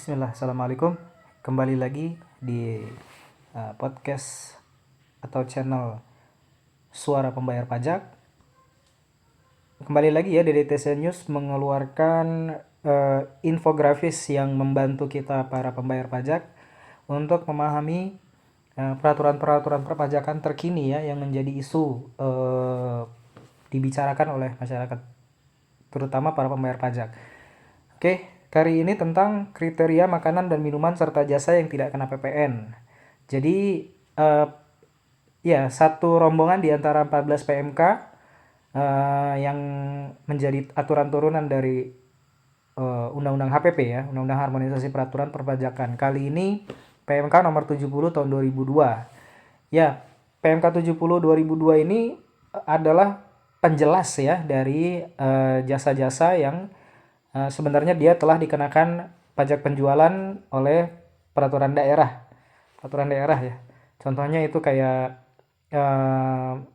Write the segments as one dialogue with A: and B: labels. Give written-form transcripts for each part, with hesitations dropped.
A: Bismillah, Assalamualaikum. Kembali lagi di podcast atau channel Suara Pembayar Pajak. Kembali lagi ya, DDTC News mengeluarkan infografis yang membantu kita para pembayar pajak untuk memahami peraturan-peraturan perpajakan terkini ya yang menjadi isu dibicarakan oleh masyarakat, terutama para pembayar pajak. Oke, kali ini tentang kriteria makanan dan minuman serta jasa yang tidak kena PPN. Jadi, ya satu rombongan di antara 14 PMK yang menjadi aturan turunan dari Undang-Undang HPP ya, Undang-Undang Harmonisasi Peraturan Perpajakan. Kali ini PMK nomor 70 tahun 2002. Ya, PMK 70 2002 ini adalah penjelas ya dari jasa-jasa yang sebenarnya dia telah dikenakan pajak penjualan oleh peraturan daerah. Peraturan daerah ya. Contohnya itu kayak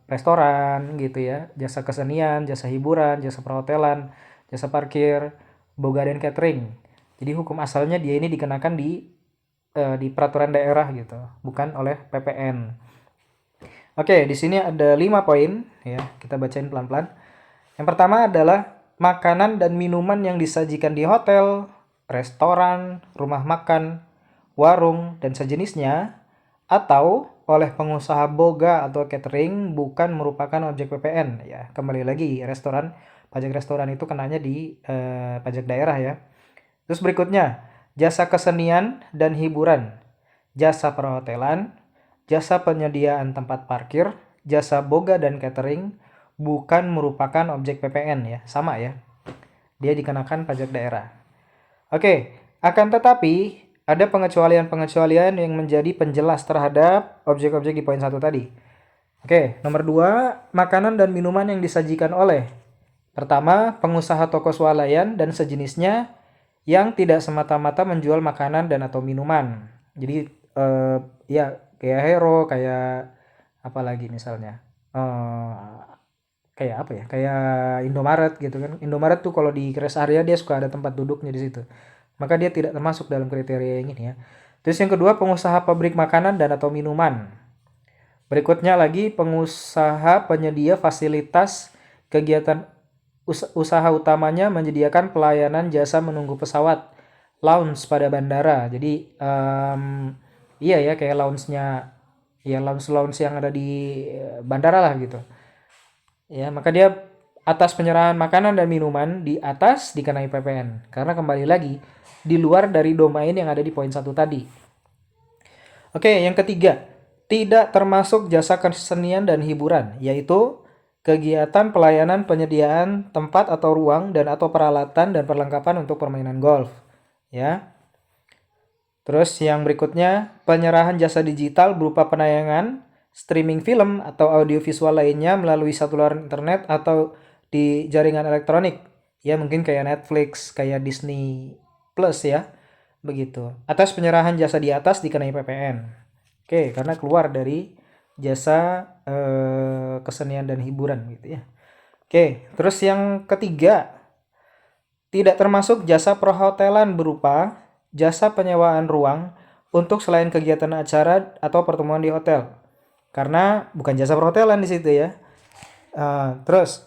A: restoran gitu ya, jasa kesenian, jasa hiburan, jasa perhotelan, jasa parkir, boga dan catering. Jadi hukum asalnya dia ini dikenakan di peraturan daerah gitu, bukan oleh PPN. Oke, di sini ada 5 poin ya, kita bacain pelan-pelan. Yang pertama adalah makanan dan minuman yang disajikan di hotel, restoran, rumah makan, warung, dan sejenisnya atau oleh pengusaha boga atau catering bukan merupakan objek PPN ya. Kembali lagi restoran, pajak restoran itu kenanya di pajak daerah ya. Terus berikutnya, jasa kesenian dan hiburan, jasa perhotelan, jasa penyediaan tempat parkir, jasa boga dan catering bukan merupakan objek PPN ya, sama ya. Dia dikenakan pajak daerah. Oke, akan tetapi ada pengecualian-pengecualian yang menjadi penjelas terhadap objek-objek di poin 1 tadi. Oke, nomor 2, makanan dan minuman yang disajikan oleh pertama, pengusaha toko swalayan dan sejenisnya yang tidak semata-mata menjual makanan dan atau minuman. Jadi ya kayak Hero, kayak apa lagi misalnya. Kayak apa ya? Kayak Indomaret gitu kan. Indomaret tuh kalau di rest area dia suka ada tempat duduknya di situ. Maka dia tidak termasuk dalam kriteria yang ini ya. Terus yang kedua, pengusaha pabrik makanan dan atau minuman. Berikutnya lagi pengusaha penyedia fasilitas kegiatan usaha utamanya menyediakan pelayanan jasa menunggu pesawat, lounge pada bandara. Jadi iya ya kayak lounge-nya ya lounge yang ada di bandara lah gitu. Ya, maka dia atas penyerahan makanan dan minuman di atas dikenai PPN. Karena kembali lagi di luar dari domain yang ada di poin 1 tadi. Oke, yang ketiga, tidak termasuk jasa kesenian dan hiburan, yaitu kegiatan pelayanan penyediaan tempat atau ruang dan atau peralatan dan perlengkapan untuk permainan golf. Ya. Terus yang berikutnya, penyerahan jasa digital berupa penayangan, streaming film atau audiovisual lainnya melalui saluran internet atau di jaringan elektronik. Ya mungkin kayak Netflix, kayak Disney Plus ya. Begitu. Atas penyerahan jasa di atas dikenai PPN. Oke, karena keluar dari jasa kesenian dan hiburan gitu ya. Oke, terus yang ketiga, tidak termasuk jasa perhotelan berupa jasa penyewaan ruang untuk selain kegiatan acara atau pertemuan di hotel. Karena bukan jasa perhotelan di situ ya. Terus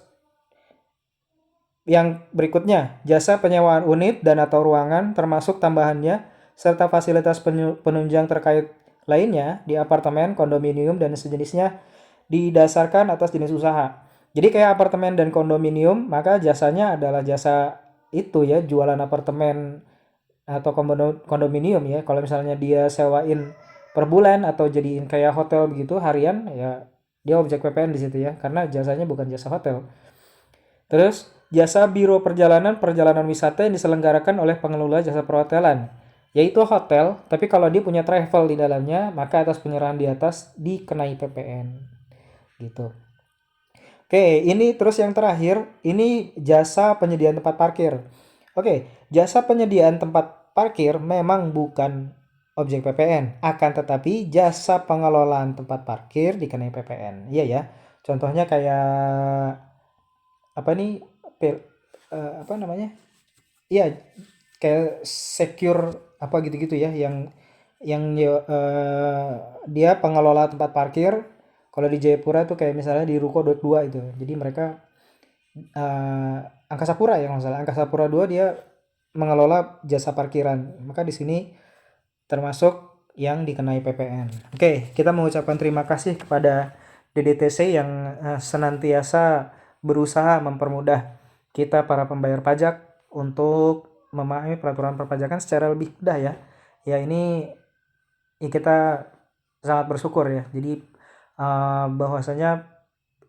A: yang berikutnya, jasa penyewaan unit dan atau ruangan termasuk tambahannya serta fasilitas penunjang terkait lainnya di apartemen, kondominium, dan sejenisnya didasarkan atas jenis usaha. Jadi kayak apartemen dan kondominium, maka jasanya adalah jasa itu ya, jualan apartemen atau kondominium ya. Kalau misalnya dia sewain per bulan atau jadiin kayak hotel begitu harian, ya dia objek PPN di situ ya, karena jasanya bukan jasa hotel. Terus jasa biro perjalanan wisata yang diselenggarakan oleh pengelola jasa perhotelan, yaitu hotel, tapi kalau dia punya travel di dalamnya, maka atas penyerahan di atas dikenai PPN. Gitu. Oke, ini terus yang terakhir, ini jasa penyediaan tempat parkir. Oke, jasa penyediaan tempat parkir memang bukan objek PPN, akan tetapi jasa pengelolaan tempat parkir dikenai PPN. Iya ya. Contohnya kayak apa nih apa namanya? Iya, kayak secure apa gitu-gitu ya, dia pengelola tempat parkir. Kalau di Jayapura tuh kayak misalnya di Ruko 22 itu. Jadi mereka eh, Angkasa Pura ya kalau nggak salah. Angkasa Pura 2 dia mengelola jasa parkiran. Maka di sini termasuk yang dikenai PPN. Oke, kita mengucapkan terima kasih kepada DDTC yang senantiasa berusaha mempermudah kita para pembayar pajak untuk memahami peraturan perpajakan secara lebih mudah ya. Ya ini kita sangat bersyukur ya. Jadi bahwasanya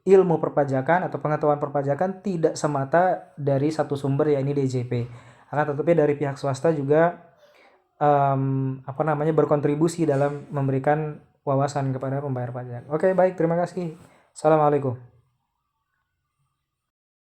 A: ilmu perpajakan atau pengetahuan perpajakan tidak semata dari satu sumber, ya ini DJP. Akan tetapi dari pihak swasta juga berkontribusi dalam memberikan wawasan kepada pembayar pajak. Oke, baik, terima kasih. Assalamualaikum.